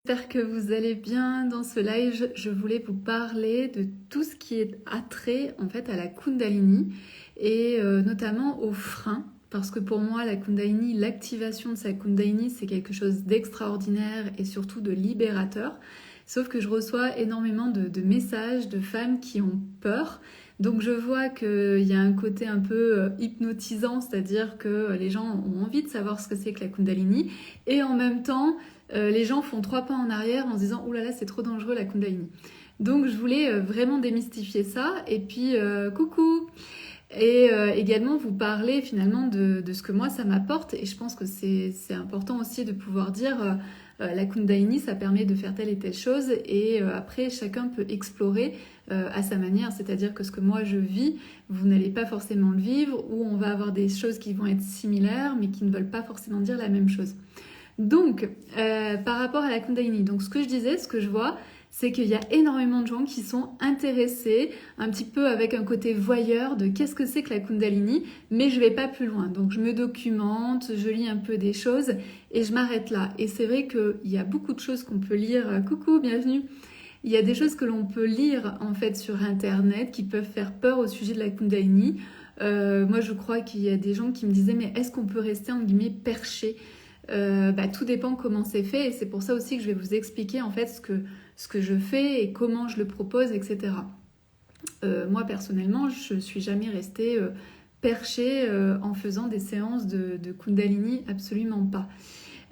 J'espère que vous allez bien. Dans ce live, je voulais vous parler de tout ce qui est attrait en fait à la Kundalini et notamment aux freins. Parce que pour moi, la Kundalini, l'activation de sa Kundalini, c'est quelque chose d'extraordinaire et surtout de libérateur. Sauf que je reçois énormément de messages de femmes qui ont peur. Donc je vois qu'il y a un côté un peu hypnotisant, c'est-à-dire que les gens ont envie de savoir ce que c'est que la Kundalini. Et en même temps, les gens font 3 pas en arrière en se disant « Ouh là là, c'est trop dangereux la Kundalini ». Donc je voulais vraiment démystifier ça. Et puis, coucou. Et également vous parler finalement de ce que moi ça m'apporte. Et je pense que c'est important aussi de pouvoir dire la Kundalini, ça permet de faire telle et telle chose. Et après, chacun peut explorer à sa manière. C'est-à-dire que ce que moi je vis, vous n'allez pas forcément le vivre. Ou on va avoir des choses qui vont être similaires, mais qui ne veulent pas forcément dire la même chose. Donc, par rapport à la Kundalini, donc ce que je disais, ce que je vois, c'est qu'il y a énormément de gens qui sont intéressés, un petit peu avec un côté voyeur de qu'est-ce que c'est que la Kundalini, mais je vais pas plus loin. Donc je me documente, je lis un peu des choses et je m'arrête là. Et c'est vrai qu'il y a beaucoup de choses qu'on peut lire. Coucou, bienvenue. Il y a des choses que l'on peut lire en fait sur Internet qui peuvent faire peur au sujet de la Kundalini. Moi, je crois qu'il y a des gens qui me disaient mais est-ce qu'on peut rester en guillemets perché? Tout dépend comment c'est fait et c'est pour ça aussi que je vais vous expliquer en fait ce que je fais et comment je le propose, etc. Moi personnellement, je suis jamais restée perchée en faisant des séances de Kundalini, absolument pas.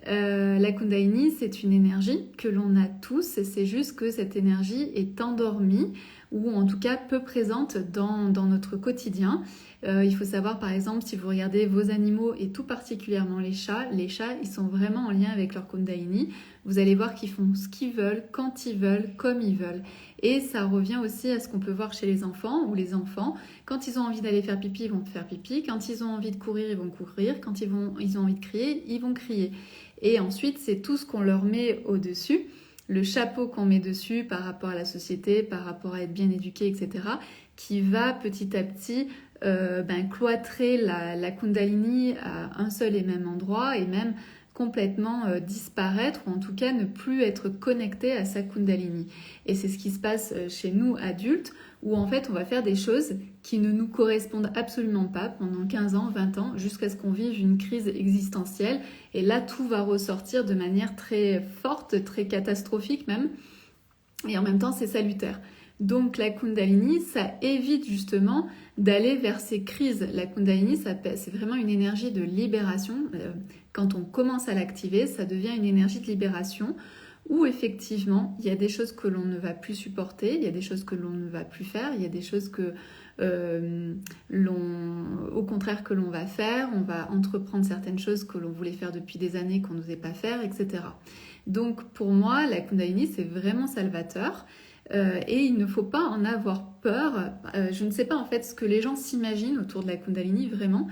La Kundalini, c'est une énergie que l'on a tous, et c'est juste que cette énergie est endormie ou en tout cas peu présente dans notre quotidien. Il faut savoir par exemple, si vous regardez vos animaux et tout particulièrement les chats, ils sont vraiment en lien avec leur Kundalini. Vous allez voir qu'ils font ce qu'ils veulent, quand ils veulent, comme ils veulent. Et ça revient aussi à ce qu'on peut voir chez les enfants, où les enfants, quand ils ont envie d'aller faire pipi, ils vont faire pipi. Quand ils ont envie de courir, ils vont courir. Quand ils ont envie de crier, ils vont crier. Et ensuite, c'est tout ce qu'on leur met au-dessus, le chapeau qu'on met dessus par rapport à la société, par rapport à être bien éduqué, etc., qui va petit à petit cloîtrer la Kundalini à un seul et même endroit et même complètement disparaître ou en tout cas ne plus être connecté à sa Kundalini. Et c'est ce qui se passe chez nous adultes où en fait on va faire des choses qui ne nous correspondent absolument pas pendant 15 ans, 20 ans, jusqu'à ce qu'on vive une crise existentielle. Et là, tout va ressortir de manière très forte, très catastrophique même. Et en même temps, c'est salutaire. Donc la Kundalini, ça évite justement d'aller vers ces crises. La Kundalini, c'est vraiment une énergie de libération. Quand on commence à l'activer, ça devient une énergie de libération où effectivement, il y a des choses que l'on ne va plus supporter, il y a des choses que l'on ne va plus faire, il y a des choses que au contraire que l'on va faire, on va entreprendre certaines choses que l'on voulait faire depuis des années qu'on n'osait pas faire, etc. Donc pour moi, la Kundalini, c'est vraiment salvateur. Et il ne faut pas en avoir peur. Je ne sais pas en fait ce que les gens s'imaginent autour de la Kundalini, vraiment.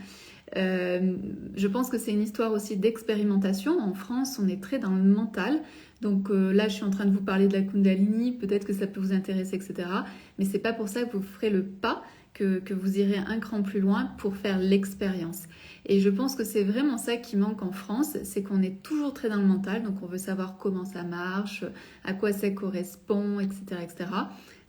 Je pense que c'est une histoire aussi d'expérimentation. En France, on est très dans le mental. Donc là, je suis en train de vous parler de la Kundalini, peut-être que ça peut vous intéresser, etc. Mais c'est pas pour ça que vous ferez le pas, que vous irez un cran plus loin pour faire l'expérience. Et je pense que c'est vraiment ça qui manque en France, c'est qu'on est toujours très dans le mental, donc on veut savoir comment ça marche, à quoi ça correspond, etc. etc.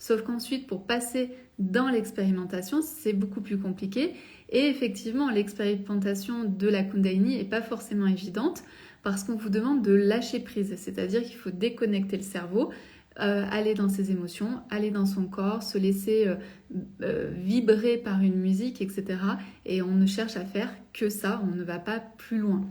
Sauf qu'ensuite, pour passer dans l'expérimentation, c'est beaucoup plus compliqué. Et effectivement, l'expérimentation de la Kundalini n'est pas forcément évidente parce qu'on vous demande de lâcher prise, c'est-à-dire qu'il faut déconnecter le cerveau, aller dans ses émotions, aller dans son corps, se laisser vibrer par une musique, etc. Et on ne cherche à faire que ça, on ne va pas plus loin.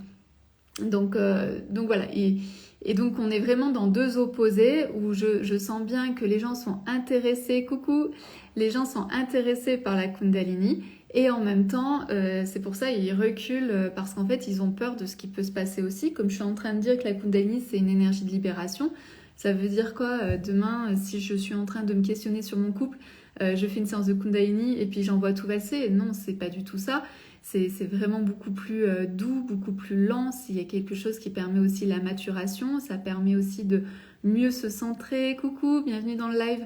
Donc voilà, et donc on est vraiment dans deux opposés où je sens bien que les gens sont intéressés, coucou, les gens sont intéressés par la Kundalini et en même temps, c'est pour ça ils reculent parce qu'en fait ils ont peur de ce qui peut se passer aussi. Comme je suis en train de dire que la Kundalini c'est une énergie de libération, ça veut dire quoi demain, si je suis en train de me questionner sur mon couple, je fais une séance de Kundalini et puis j'envoie tout passer. Non, c'est pas du tout ça. C'est vraiment beaucoup plus doux, beaucoup plus lent. Il y a quelque chose qui permet aussi la maturation. Ça permet aussi de mieux se centrer. Coucou, bienvenue dans le live.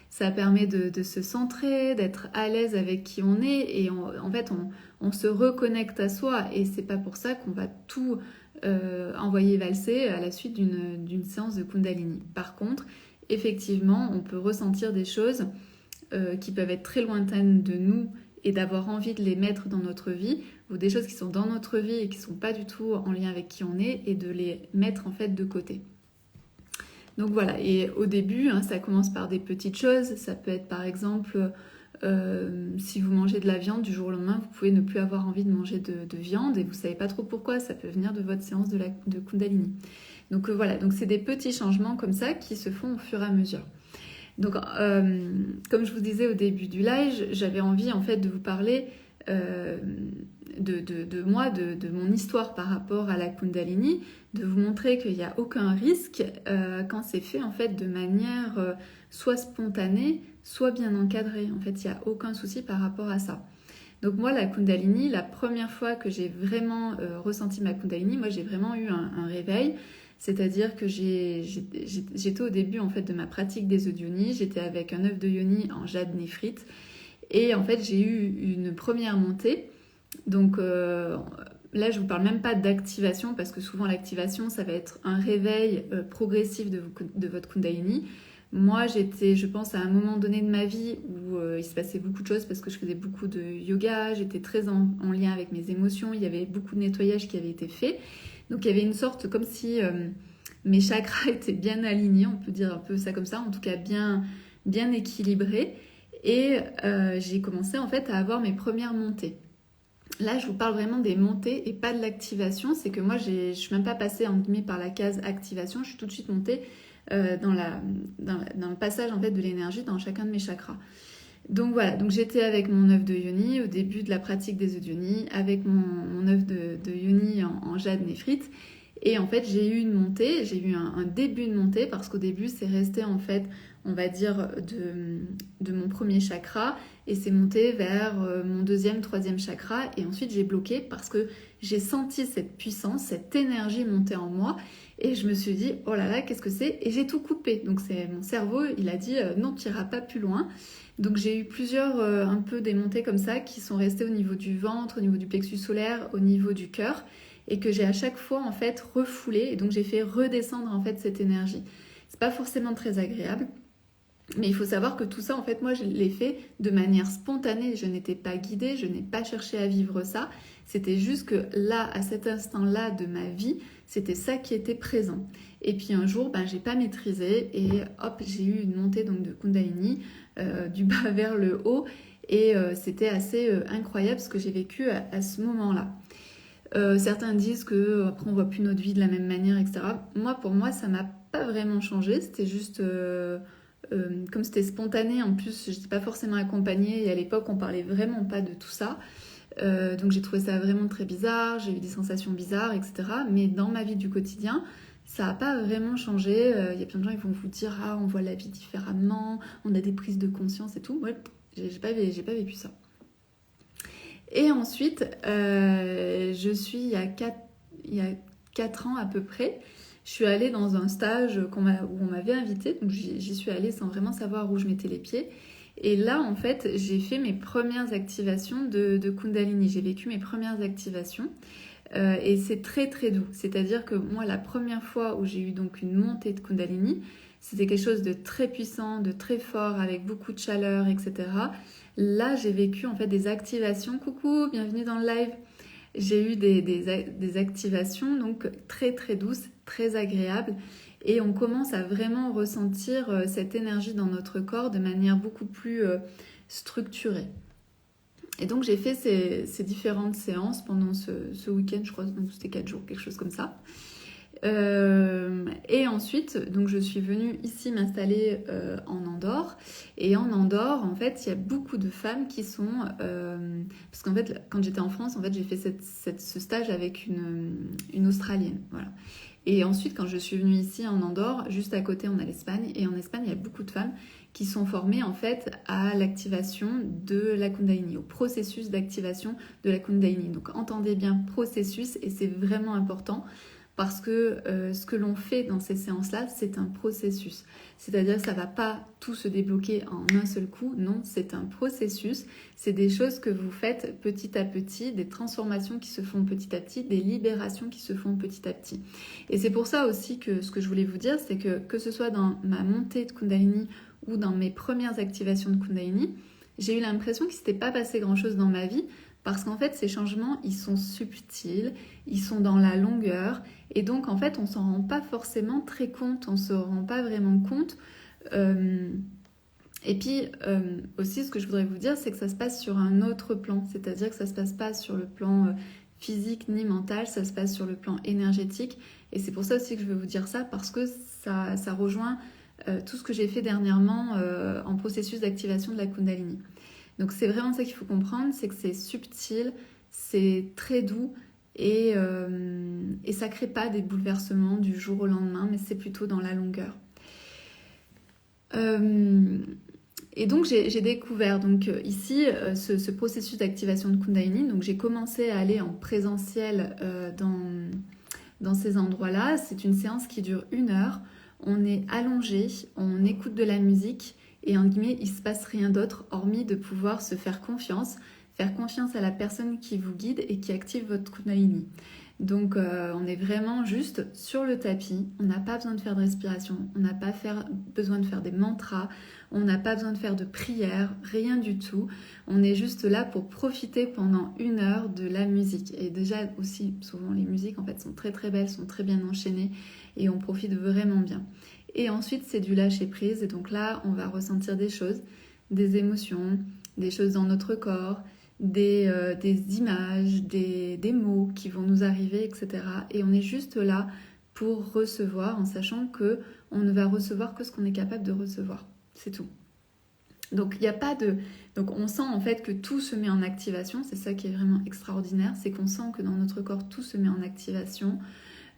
Ça permet de se centrer, d'être à l'aise avec qui on est. Et en fait, on se reconnecte à soi. Et c'est pas pour ça qu'on va tout envoyer valser à la suite d'une séance de Kundalini. Par contre, effectivement, on peut ressentir des choses qui peuvent être très lointaines de nous et d'avoir envie de les mettre dans notre vie, ou des choses qui sont dans notre vie et qui ne sont pas du tout en lien avec qui on est, et de les mettre en fait de côté. Donc voilà, et au début, ça commence par des petites choses. Ça peut être par exemple, si vous mangez de la viande, du jour au lendemain, vous pouvez ne plus avoir envie de manger de viande et vous ne savez pas trop pourquoi. Ça peut venir de votre séance de Kundalini. Donc voilà, donc c'est des petits changements comme ça qui se font au fur et à mesure. Donc, comme je vous disais au début du live, j'avais envie en fait de vous parler de moi, de mon histoire par rapport à la Kundalini, de vous montrer qu'il n'y a aucun risque quand c'est fait en fait de manière soit spontanée, soit bien encadrée. En fait, il n'y a aucun souci par rapport à ça. Donc moi, la Kundalini, la première fois que j'ai vraiment ressenti ma Kundalini, moi j'ai vraiment eu un réveil. C'est-à-dire que j'étais au début en fait de ma pratique des œufs de yoni, j'étais avec un œuf de yoni en jade néphrite et en fait j'ai eu une première montée. Donc là je vous parle même pas d'activation parce que souvent l'activation ça va être un réveil progressif de votre Kundalini. Moi j'étais, je pense, à un moment donné de ma vie où il se passait beaucoup de choses parce que je faisais beaucoup de yoga, j'étais très en lien avec mes émotions, il y avait beaucoup de nettoyage qui avait été fait. Donc il y avait une sorte comme si mes chakras étaient bien alignés, on peut dire un peu ça comme ça, en tout cas bien équilibrés. Et j'ai commencé en fait à avoir mes premières montées. Là, je vous parle vraiment des montées et pas de l'activation. C'est que moi, je ne suis même pas passée en guillemets par la case activation. Je suis tout de suite montée dans le passage en fait de l'énergie dans chacun de mes chakras. Donc voilà, donc j'étais avec mon œuf de yoni au début de la pratique des œufs de yoni, avec mon œuf de yoni en jade néphrite. Et en fait, j'ai eu une montée, j'ai eu un début de montée parce qu'au début, c'est resté en fait, on va dire, de mon premier chakra et c'est monté vers mon deuxième, troisième chakra. Et ensuite, j'ai bloqué parce que j'ai senti cette puissance, cette énergie monter en moi. Et je me suis dit, oh là là, qu'est-ce que c'est? Et j'ai tout coupé. Donc c'est mon cerveau, il a dit, non, tu n'iras pas plus loin. Donc j'ai eu plusieurs, un peu des montées comme ça qui sont restées au niveau du ventre, au niveau du plexus solaire, au niveau du cœur. Et que j'ai à chaque fois en fait refoulé. Et donc j'ai fait redescendre en fait cette énergie. C'est pas forcément très agréable. Mais il faut savoir que tout ça, en fait, moi, je l'ai fait de manière spontanée. Je n'étais pas guidée, je n'ai pas cherché à vivre ça. C'était juste que là, à cet instant-là de ma vie, c'était ça qui était présent. Et puis un jour, j'ai pas maîtrisé et hop, j'ai eu une montée donc, de Kundalini du bas vers le haut. Et c'était assez incroyable ce que j'ai vécu à ce moment-là. Certains disent qu'après on voit plus notre vie de la même manière, etc. Moi, pour moi, ça m'a pas vraiment changé. C'était juste... comme c'était spontané, en plus, je n'étais pas forcément accompagnée et à l'époque, on parlait vraiment pas de tout ça. Donc j'ai trouvé ça vraiment très bizarre, j'ai eu des sensations bizarres, etc. Mais dans ma vie du quotidien, ça n'a pas vraiment changé. Il y a plein de gens qui vont vous dire « Ah, on voit la vie différemment, on a des prises de conscience et tout. » Moi, j'ai pas vécu ça. Et ensuite, je suis il y a 4 ans à peu près, je suis allée dans un stage où on m'avait invitée, donc j'y suis allée sans vraiment savoir où je mettais les pieds. Et là, en fait, j'ai fait mes premières activations de Kundalini. J'ai vécu mes premières activations et c'est très très doux. C'est-à-dire que moi, la première fois où j'ai eu donc une montée de Kundalini, c'était quelque chose de très puissant, de très fort, avec beaucoup de chaleur, etc. Là, j'ai vécu en fait des activations. Coucou, bienvenue dans le live. J'ai eu des activations donc très très douces, très agréables et on commence à vraiment ressentir cette énergie dans notre corps de manière beaucoup plus structurée. Et donc j'ai fait ces différentes séances pendant ce week-end, je crois, donc c'était 4 jours, quelque chose comme ça. Et ensuite, donc je suis venue ici m'installer en Andorre. Et en Andorre, en fait, il y a beaucoup de femmes qui sont... parce qu'en fait, quand j'étais en France, en fait, j'ai fait ce stage avec une Australienne. Voilà. Et ensuite, quand je suis venue ici en Andorre, juste à côté, on a l'Espagne. Et en Espagne, il y a beaucoup de femmes qui sont formées, en fait, à l'activation de la Kundalini, au processus d'activation de la Kundalini. Donc, entendez bien processus, et c'est vraiment important. parce que ce que l'on fait dans ces séances-là, c'est un processus. C'est-à-dire que ça ne va pas tout se débloquer en un seul coup, non, c'est un processus, c'est des choses que vous faites petit à petit, des transformations qui se font petit à petit, des libérations qui se font petit à petit. Et c'est pour ça aussi que ce que je voulais vous dire, c'est que ce soit dans ma montée de Kundalini ou dans mes premières activations de Kundalini, j'ai eu l'impression qu'il ne s'était pas passé grand-chose dans ma vie, parce qu'en fait, ces changements, ils sont subtils, ils sont dans la longueur, et donc en fait, on s'en rend pas forcément très compte, on se rend pas vraiment compte. Et puis aussi, ce que je voudrais vous dire, c'est que ça se passe sur un autre plan, c'est-à-dire que ça se passe pas sur le plan physique ni mental, ça se passe sur le plan énergétique, et c'est pour ça aussi que je veux vous dire ça, parce que ça rejoint tout ce que j'ai fait dernièrement en processus d'activation de la Kundalini. Donc c'est vraiment ça qu'il faut comprendre, c'est que c'est subtil, c'est très doux et ça ne crée pas des bouleversements du jour au lendemain, mais c'est plutôt dans la longueur. Et donc j'ai découvert donc, ici ce processus d'activation de Kundalini. Donc j'ai commencé à aller en présentiel dans ces endroits-là. C'est une séance qui dure 1 heure. On est allongé, on écoute de la musique. Et en guillemets, il ne se passe rien d'autre hormis de pouvoir se faire confiance à la personne qui vous guide et qui active votre Kundalini. Donc on est vraiment juste sur le tapis, on n'a pas besoin de faire de respiration, on n'a pas besoin de faire des mantras, on n'a pas besoin de faire de prières, rien du tout. On est juste là pour profiter pendant 1 heure de la musique. Et déjà aussi, souvent les musiques en fait sont très très belles, sont très bien enchaînées et on profite vraiment bien. Et ensuite, c'est du lâcher prise. Et donc là, on va ressentir des choses, des émotions, des choses dans notre corps, des images, des mots qui vont nous arriver, etc. Et on est juste là pour recevoir en sachant qu'on ne va recevoir que ce qu'on est capable de recevoir. C'est tout. Donc, il n'y a pas de... Donc, on sent en fait que tout se met en activation. C'est ça qui est vraiment extraordinaire. C'est qu'on sent que dans notre corps, tout se met en activation.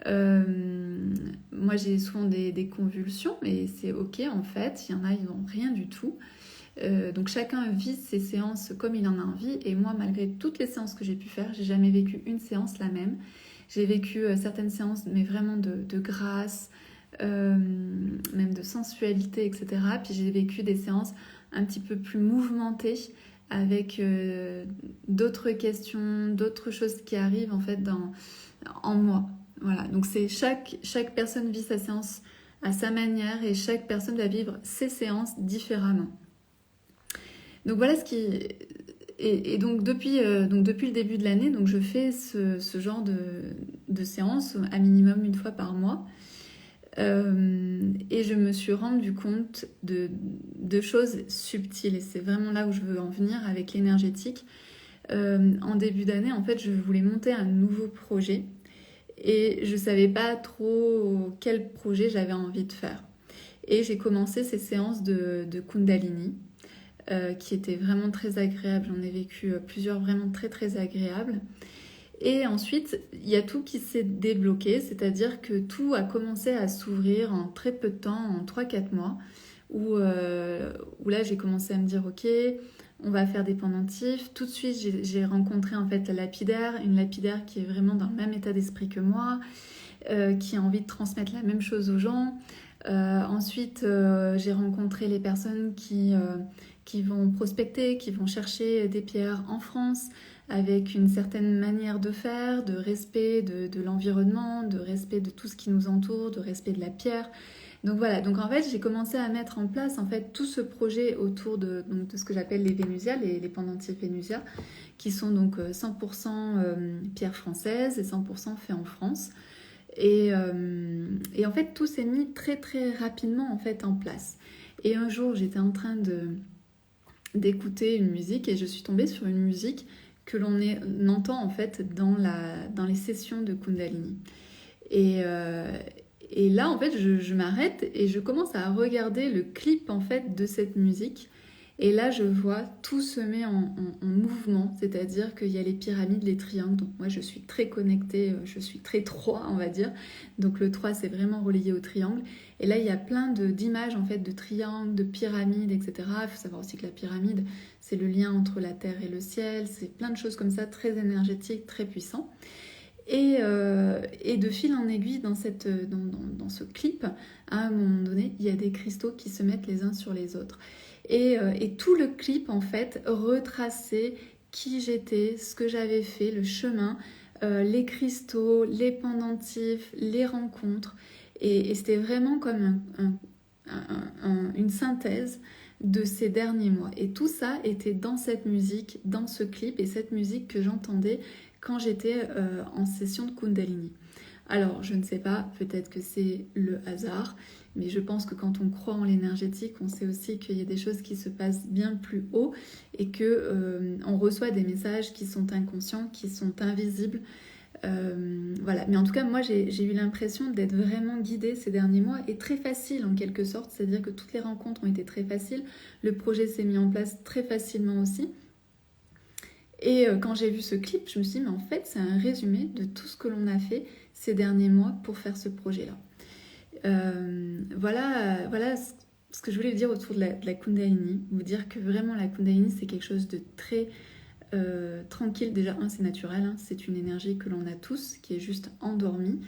Moi j'ai souvent des convulsions, mais c'est ok en fait, il y en a ils n'ont rien du tout. Donc chacun vit ses séances comme il en a envie, et moi malgré toutes les séances que j'ai pu faire, j'ai jamais vécu une séance la même. J'ai vécu certaines séances mais vraiment de grâce, même de sensualité, etc. Puis j'ai vécu des séances un petit peu plus mouvementées avec d'autres questions, d'autres choses qui arrivent en fait en moi. Voilà, donc c'est chaque personne vit sa séance à sa manière et chaque personne va vivre ses séances différemment. Donc voilà ce qui... Et donc depuis le début de l'année, donc je fais ce genre de séance à minimum 1 fois par mois. Et je me suis rendu compte de choses subtiles. Et c'est vraiment là où je veux en venir avec l'énergétique. En début d'année, en fait, je voulais monter un nouveau projet. Et je ne savais pas trop quel projet j'avais envie de faire. Et j'ai commencé ces séances de Kundalini, qui étaient vraiment très agréables. J'en ai vécu plusieurs vraiment très très agréables. Et ensuite, il y a tout qui s'est débloqué, c'est-à-dire que tout a commencé à s'ouvrir en très peu de temps, en 3-4 mois, où là j'ai commencé à me dire ok, on va faire des pendentifs. Tout de suite, j'ai rencontré en fait la lapidaire, une lapidaire qui est vraiment dans le même état d'esprit que moi, qui a envie de transmettre la même chose aux gens. Ensuite, j'ai rencontré les personnes qui vont prospecter, qui vont chercher des pierres en France, avec une certaine manière de faire, de respect de l'environnement, de respect de tout ce qui nous entoure, de respect de la pierre. Donc voilà, donc en fait j'ai commencé à mettre en place en fait tout ce projet autour de ce que j'appelle les Vénusias, les pendentifs Vénusias, qui sont donc 100% pierres françaises et 100% faits en France. Et en fait tout s'est mis très très rapidement en fait en place. Et un jour j'étais en train d'écouter une musique et je suis tombée sur une musique que l'on entend en fait dans les sessions de Kundalini. Et là, en fait, je m'arrête et je commence à regarder le clip en fait de cette musique. Et là, je vois tout se met en mouvement, c'est-à-dire qu'il y a les pyramides, les triangles. Donc moi, je suis très connectée, je suis très 3, on va dire. Donc le 3, c'est vraiment relié au triangle. Et là, il y a plein d'images en fait de triangles, de pyramides, etc. Il faut savoir aussi que la pyramide, c'est le lien entre la terre et le ciel. C'est plein de choses comme ça, très énergétiques, très puissants. Et de fil en aiguille dans ce clip, à un moment donné, il y a des cristaux qui se mettent les uns sur les autres. Et tout le clip, en fait, retraçait qui j'étais, ce que j'avais fait, le chemin, les cristaux, les pendentifs, les rencontres. Et c'était vraiment comme une synthèse de ces derniers mois. Et tout ça était dans cette musique, dans ce clip, et cette musique que j'entendais quand j'étais en session de Kundalini. Alors, je ne sais pas, peut-être que c'est le hasard, mais je pense que quand on croit en l'énergétique, on sait aussi qu'il y a des choses qui se passent bien plus haut et que on reçoit des messages qui sont inconscients, qui sont invisibles. Voilà. Mais en tout cas, moi, j'ai eu l'impression d'être vraiment guidée ces derniers mois et très facile en quelque sorte, c'est-à-dire que toutes les rencontres ont été très faciles, le projet s'est mis en place très facilement aussi. Et quand j'ai vu ce clip, je me suis dit, mais en fait, c'est un résumé de tout ce que l'on a fait ces derniers mois pour faire ce projet-là. Voilà ce que je voulais dire autour de la Kundalini. Vous dire que vraiment, la Kundalini, c'est quelque chose de très tranquille. Déjà, c'est naturel, hein, c'est une énergie que l'on a tous, qui est juste endormie.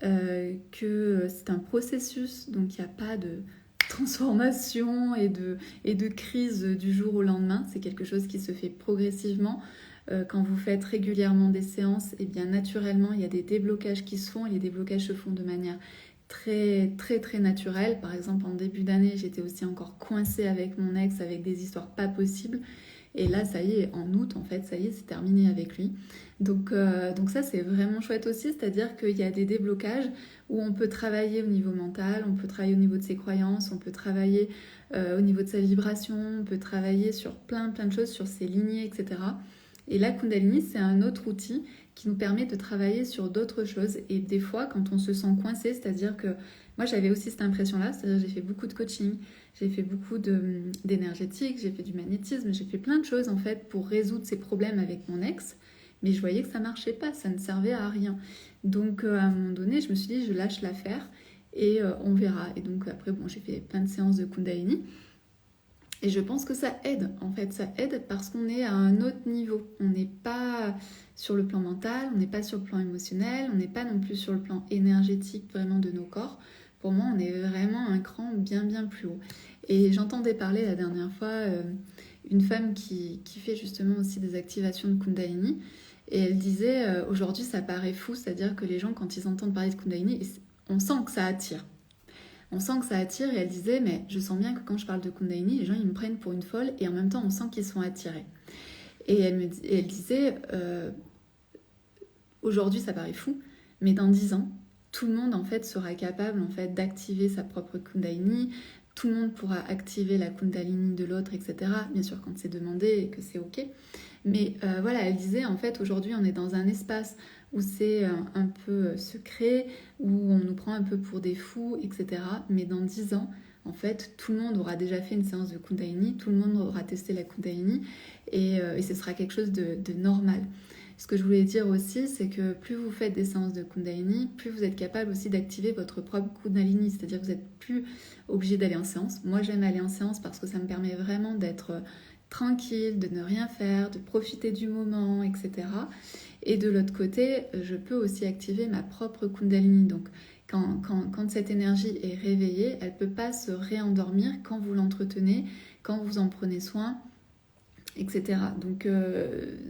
Que c'est un processus, donc il n'y a pas de transformation et de crise du jour au lendemain. C'est quelque chose qui se fait progressivement. Quand vous faites régulièrement des séances, et bien naturellement, il y a des déblocages qui se font, et les déblocages se font de manière très très très naturelle. Par exemple, en début d'année, j'étais aussi encore coincée avec mon ex, avec des histoires pas possibles. Et là, ça y est, en août, en fait, ça y est, c'est terminé avec lui. Donc ça, c'est vraiment chouette aussi, c'est-à-dire qu'il y a des déblocages où on peut travailler au niveau mental, on peut travailler au niveau de ses croyances, on peut travailler au niveau de sa vibration, on peut travailler sur plein de choses, sur ses lignées, etc. Et la Kundalini, c'est un autre outil qui nous permet de travailler sur d'autres choses. Et des fois, quand on se sent coincé, c'est-à-dire que moi, j'avais aussi cette impression-là, c'est-à-dire que j'ai fait beaucoup de coaching, j'ai fait beaucoup d'énergétique, j'ai fait du magnétisme, j'ai fait plein de choses en fait pour résoudre ces problèmes avec mon ex. Mais je voyais que ça marchait pas, ça ne servait à rien. Donc à un moment donné, je me suis dit, je lâche l'affaire et on verra. Et donc après, bon, j'ai fait plein de séances de Kundalini. Et je pense que ça aide, en fait, ça aide parce qu'on est à un autre niveau. On n'est pas sur le plan mental, on n'est pas sur le plan émotionnel, on n'est pas non plus sur le plan énergétique vraiment de nos corps. Pour moi, on est vraiment un cran bien plus haut. Et j'entendais parler la dernière fois une femme qui fait justement aussi des activations de Kundalini. Et elle disait, aujourd'hui ça paraît fou, c'est-à-dire que les gens quand ils entendent parler de Kundalini, on sent que ça attire. On sent que ça attire et elle disait, mais je sens bien que quand je parle de Kundalini, les gens ils me prennent pour une folle et en même temps on sent qu'ils sont attirés. Et elle disait, aujourd'hui ça paraît fou, mais dans 10 ans, tout le monde en fait sera capable en fait d'activer sa propre Kundalini, tout le monde pourra activer la Kundalini de l'autre, etc. Bien sûr quand c'est demandé et que c'est ok. Mais voilà, elle disait en fait aujourd'hui on est dans un espace où c'est un peu secret, où on nous prend un peu pour des fous, etc. Mais dans 10 ans, en fait, tout le monde aura déjà fait une séance de Kundalini, tout le monde aura testé la Kundalini et ce sera quelque chose de normal. Ce que je voulais dire aussi, c'est que plus vous faites des séances de Kundalini, plus vous êtes capable aussi d'activer votre propre Kundalini, c'est-à-dire que vous n'êtes plus obligé d'aller en séance. Moi, j'aime aller en séance parce que ça me permet vraiment d'être tranquille, de ne rien faire, de profiter du moment, etc. Et de l'autre côté, je peux aussi activer ma propre Kundalini. Donc, quand cette énergie est réveillée, elle ne peut pas se réendormir quand vous l'entretenez, quand vous en prenez soin, etc. Donc,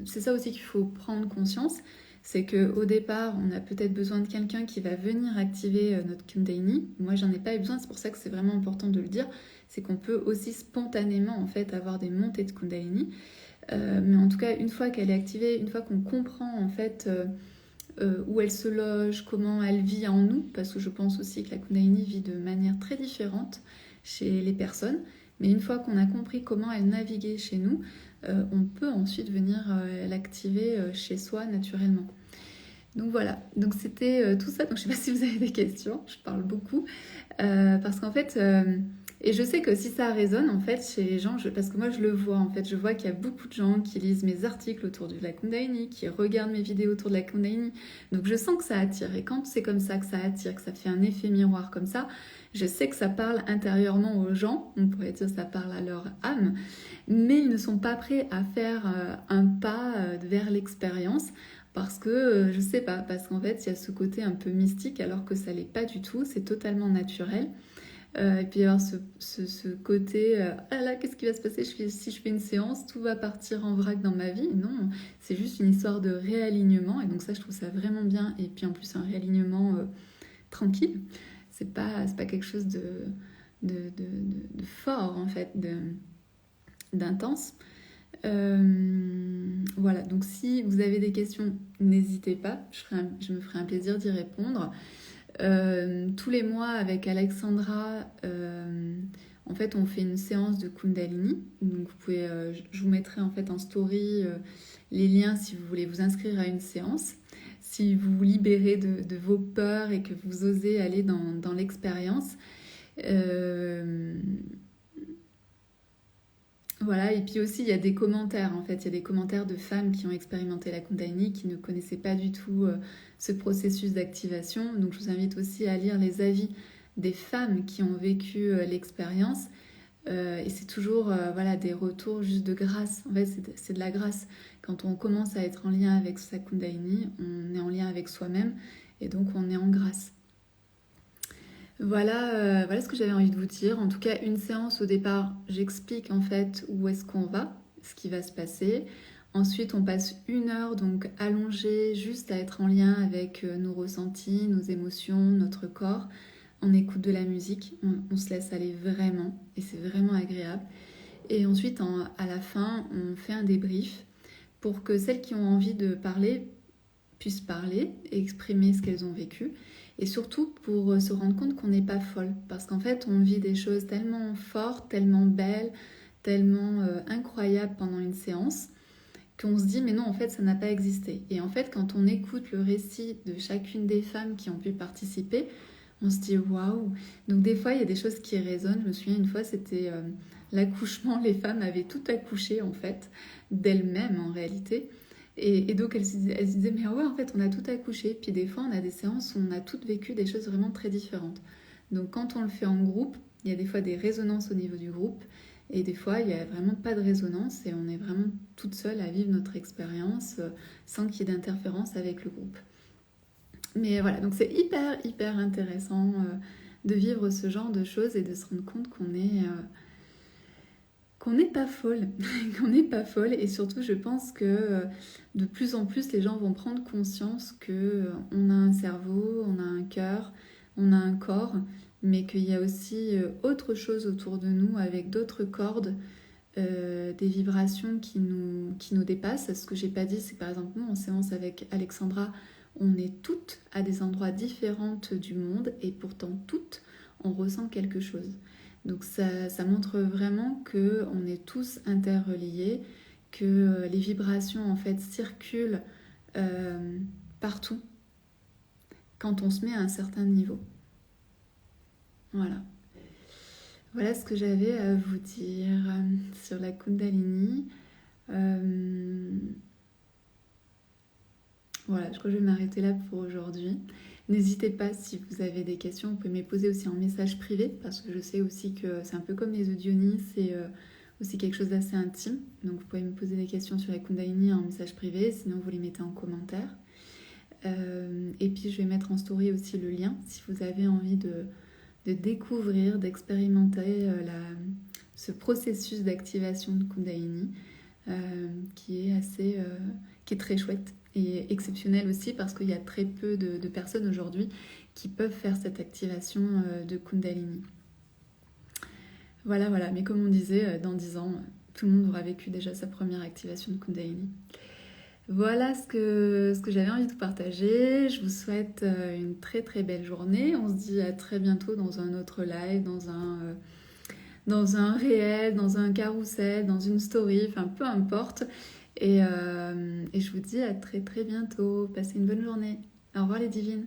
c'est ça aussi qu'il faut prendre conscience. C'est qu'au départ, on a peut-être besoin de quelqu'un qui va venir activer notre Kundalini. Moi, j'en ai pas eu besoin, c'est pour ça que c'est vraiment important de le dire. C'est qu'on peut aussi spontanément en fait avoir des montées de Kundalini. Mais en tout cas, une fois qu'elle est activée, une fois qu'on comprend en fait où elle se loge, comment elle vit en nous, parce que je pense aussi que la Kundalini vit de manière très différente chez les personnes, mais une fois qu'on a compris comment elle naviguait chez nous, on peut ensuite venir l'activer chez soi naturellement. Donc voilà, donc c'était tout ça. Donc je ne sais pas si vous avez des questions, je parle beaucoup, parce qu'en fait... Et je sais que si ça résonne en fait chez les gens, parce que moi je le vois en fait, je vois qu'il y a beaucoup de gens qui lisent mes articles autour de la Kundalini, qui regardent mes vidéos autour de la Kundalini, donc je sens que ça attire. Et quand c'est comme ça que ça attire, que ça fait un effet miroir comme ça, je sais que ça parle intérieurement aux gens, on pourrait dire que ça parle à leur âme, mais ils ne sont pas prêts à faire un pas vers l'expérience parce que, je sais pas, parce qu'en fait, il y a ce côté un peu mystique alors que ça l'est pas du tout, c'est totalement naturel. Et puis il y avoir ce côté, ah là, qu'est-ce qui va se passer si je fais une séance, tout va partir en vrac dans ma vie. Non, c'est juste une histoire de réalignement, et donc ça, je trouve ça vraiment bien. Et puis en plus, un réalignement tranquille, c'est pas quelque chose de fort, en fait, d'intense. Voilà, donc si vous avez des questions, n'hésitez pas, je me ferai un plaisir d'y répondre. Tous les mois avec Alexandra, en fait, on fait une séance de Kundalini. Donc, vous pouvez, je vous mettrai en fait en story les liens si vous voulez vous inscrire à une séance. Si vous vous libérez de vos peurs et que vous osez aller dans l'expérience. Voilà, et puis aussi il y a des commentaires en fait, il y a des commentaires de femmes qui ont expérimenté la Kundalini, qui ne connaissaient pas du tout ce processus d'activation. Donc je vous invite aussi à lire les avis des femmes qui ont vécu l'expérience. Et c'est toujours voilà, des retours juste de grâce. En fait, c'est de la grâce. Quand on commence à être en lien avec sa Kundalini, on est en lien avec soi-même et donc on est en grâce. Voilà, voilà ce que j'avais envie de vous dire. En tout cas, une séance au départ, j'explique en fait où est-ce qu'on va, ce qui va se passer. Ensuite, on passe 1 heure donc allongée, juste à être en lien avec nos ressentis, nos émotions, notre corps. On écoute de la musique, on se laisse aller vraiment, et c'est vraiment agréable. Et ensuite, à la fin, on fait un débrief pour que celles qui ont envie de parler puissent parler et exprimer ce qu'elles ont vécu. Et surtout pour se rendre compte qu'on n'est pas folle. Parce qu'en fait, on vit des choses tellement fortes, tellement belles, tellement incroyables pendant une séance, qu'on se dit, mais non, en fait, ça n'a pas existé. Et en fait, quand on écoute le récit de chacune des femmes qui ont pu participer, on se dit, waouh. Donc des fois, il y a des choses qui résonnent. Je me souviens, une fois, c'était l'accouchement. Les femmes avaient tout accouché, en fait, d'elles-mêmes, en réalité. Et donc elles se disaient, mais ouais, en fait, on a tout accouché. Puis des fois, on a des séances où on a toutes vécu des choses vraiment très différentes. Donc quand on le fait en groupe, il y a des fois des résonances au niveau du groupe. Et des fois, il n'y a vraiment pas de résonance et on est vraiment toute seule à vivre notre expérience sans qu'il y ait d'interférence avec le groupe. Mais voilà, donc c'est hyper intéressant de vivre ce genre de choses et de se rendre compte qu'on n'est pas folle, qu'on n'est pas folle. Et surtout, je pense que de plus en plus, les gens vont prendre conscience qu'on a un cerveau, on a un cœur, on a un corps, mais qu'il y a aussi autre chose autour de nous avec d'autres cordes, des vibrations qui nous dépassent. Ce que j'ai pas dit, c'est que par exemple, nous, en séance avec Alexandra, on est toutes à des endroits différents du monde et pourtant toutes, on ressent quelque chose. Donc ça montre vraiment qu'on est tous interreliés, que les vibrations en fait circulent partout quand on se met à un certain niveau. Voilà. Voilà ce que j'avais à vous dire sur la Kundalini. Voilà, je crois que je vais m'arrêter là pour aujourd'hui. N'hésitez pas, si vous avez des questions, vous pouvez me les poser aussi en message privé, parce que je sais aussi que c'est un peu comme les audionies, c'est aussi quelque chose d'assez intime. Donc vous pouvez me poser des questions sur la Kundalini en message privé, sinon vous les mettez en commentaire. Et puis je vais mettre en story aussi le lien, si vous avez envie de découvrir, d'expérimenter ce processus d'activation de Kundalini, qui est très chouette. Et exceptionnel aussi parce qu'il y a très peu de personnes aujourd'hui qui peuvent faire cette activation de Kundalini. Voilà, mais comme on disait, dans 10 ans, tout le monde aura vécu déjà sa première activation de Kundalini. Voilà ce que j'avais envie de vous partager. Je vous souhaite une très très belle journée. On se dit à très bientôt dans un autre live, dans un réel, dans un carrousel, dans une story, enfin peu importe. Et je vous dis à très très bientôt. Passez une bonne journée. Au revoir les divines.